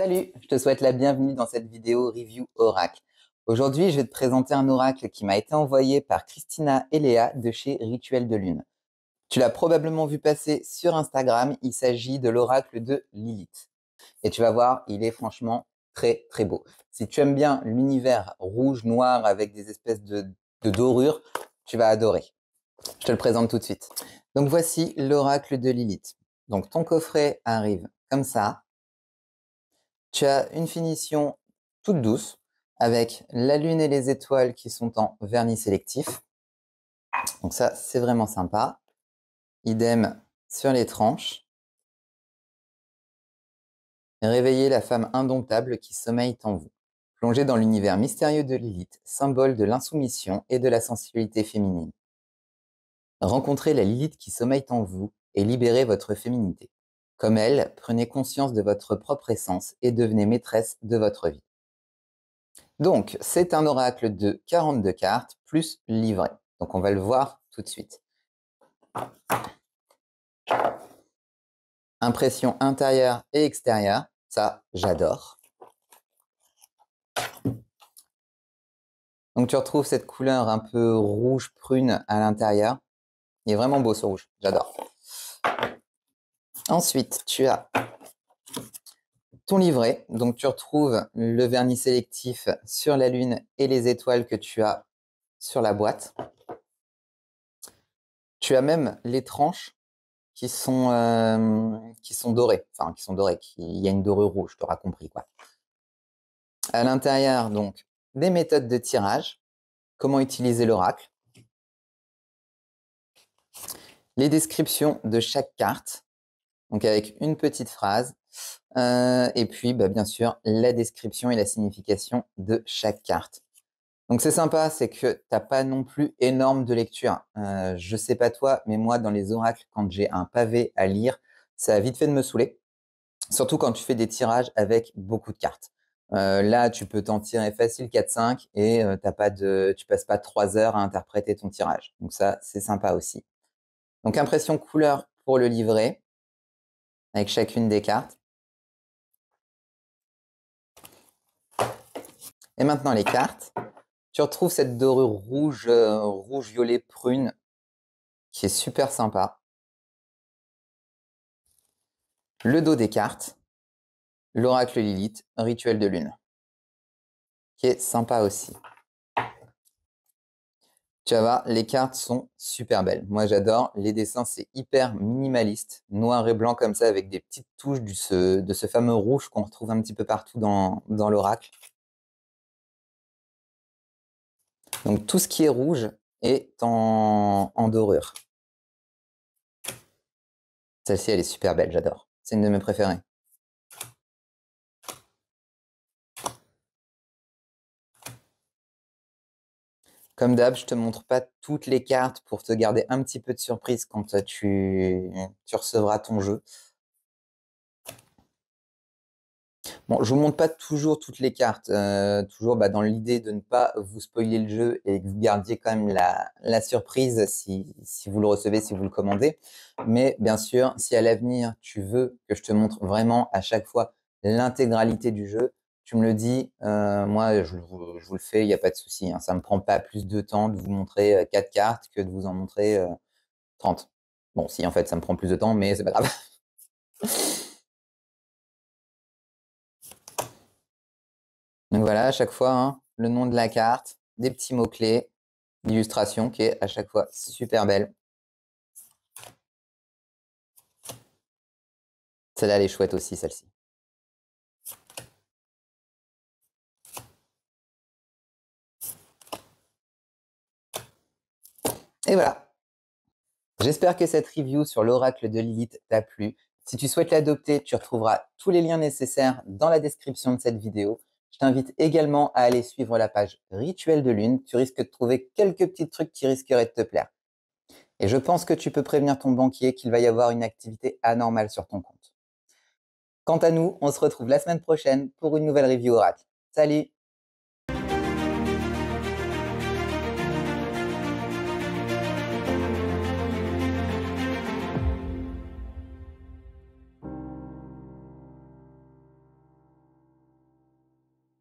Salut, je te souhaite la bienvenue dans cette vidéo review oracle. Aujourd'hui, je vais te présenter un oracle qui m'a été envoyé par Christina et Léa de chez Rituel de Lune. Tu l'as probablement vu passer sur Instagram, il s'agit de l'oracle de Lilith. Et tu vas voir, il est franchement très très beau. Si tu aimes bien l'univers rouge-noir avec des espèces de dorures, tu vas adorer. Je te le présente tout de suite. Donc voici l'oracle de Lilith. Donc ton coffret arrive comme ça. Tu as une finition toute douce avec la lune et les étoiles qui sont en vernis sélectif. Donc ça, c'est vraiment sympa. Idem sur les tranches. Réveillez la femme indomptable qui sommeille en vous. Plongez dans l'univers mystérieux de Lilith, symbole de l'insoumission et de la sensibilité féminine. Rencontrez la Lilith qui sommeille en vous et libérez votre féminité. Comme elle, prenez conscience de votre propre essence et devenez maîtresse de votre vie. Donc, c'est un oracle de 42 cartes plus livret. Donc, on va le voir tout de suite. Impression intérieure et extérieure, ça, j'adore. Donc, tu retrouves cette couleur un peu rouge-prune à l'intérieur. Il est vraiment beau ce rouge, j'adore. Ensuite, tu as ton livret. Donc, tu retrouves le vernis sélectif sur la lune et les étoiles que tu as sur la boîte. Tu as même les tranches qui sont dorées. Enfin, qui sont dorées. Il y a une dorure rouge, tu auras compris, quoi. À l'intérieur, donc, des méthodes de tirage. Comment utiliser l'oracle. Les descriptions de chaque carte. Donc, avec une petite phrase. Et puis, bien sûr, la description et la signification de chaque carte. Donc, c'est sympa, c'est que tu n'as pas non plus énorme de lecture. Je sais pas toi, mais moi, dans les oracles, quand j'ai un pavé à lire, ça a vite fait de me saouler. Surtout quand tu fais des tirages avec beaucoup de cartes. Là, tu peux t'en tirer facile 4-5 et tu passes pas 3 heures à interpréter ton tirage. Donc ça, c'est sympa aussi. Donc impression couleur pour le livret, avec chacune des cartes. Et maintenant les cartes. Tu retrouves cette dorure rouge, rouge, violet, prune, qui est super sympa. Le dos des cartes. L'oracle Lilith, rituel de lune, qui est sympa aussi. Tu vas voir, les cartes sont super belles. Moi, j'adore. Les dessins, c'est hyper minimaliste, noir et blanc comme ça, avec des petites touches de ce fameux rouge qu'on retrouve un petit peu partout dans l'oracle. Donc, tout ce qui est rouge est en dorure. Celle-ci, elle est super belle, j'adore. C'est une de mes préférées. Comme d'hab, je te montre pas toutes les cartes pour te garder un petit peu de surprise quand tu recevras ton jeu. Bon, je vous montre pas toujours toutes les cartes, toujours dans l'idée de ne pas vous spoiler le jeu et que vous gardiez quand même la surprise si vous le recevez, si vous le commandez. Mais bien sûr, si à l'avenir, tu veux que je te montre vraiment à chaque fois l'intégralité du jeu, tu me le dis, moi je vous le fais, il n'y a pas de souci, hein. Ça me prend pas plus de temps de vous montrer 4 cartes que de vous en montrer 30. Bon, si en fait ça me prend plus de temps, mais c'est pas grave. Donc voilà, à chaque fois, hein, le nom de la carte, des petits mots-clés, l'illustration qui est à chaque fois super belle. Celle-là, elle est chouette aussi, celle-ci. Et voilà. J'espère que cette review sur l'oracle de Lilith t'a plu. Si tu souhaites l'adopter, tu retrouveras tous les liens nécessaires dans la description de cette vidéo. Je t'invite également à aller suivre la page Rituel de Lune. Tu risques de trouver quelques petits trucs qui risqueraient de te plaire. Et je pense que tu peux prévenir ton banquier qu'il va y avoir une activité anormale sur ton compte. Quant à nous, on se retrouve la semaine prochaine pour une nouvelle review oracle. Salut!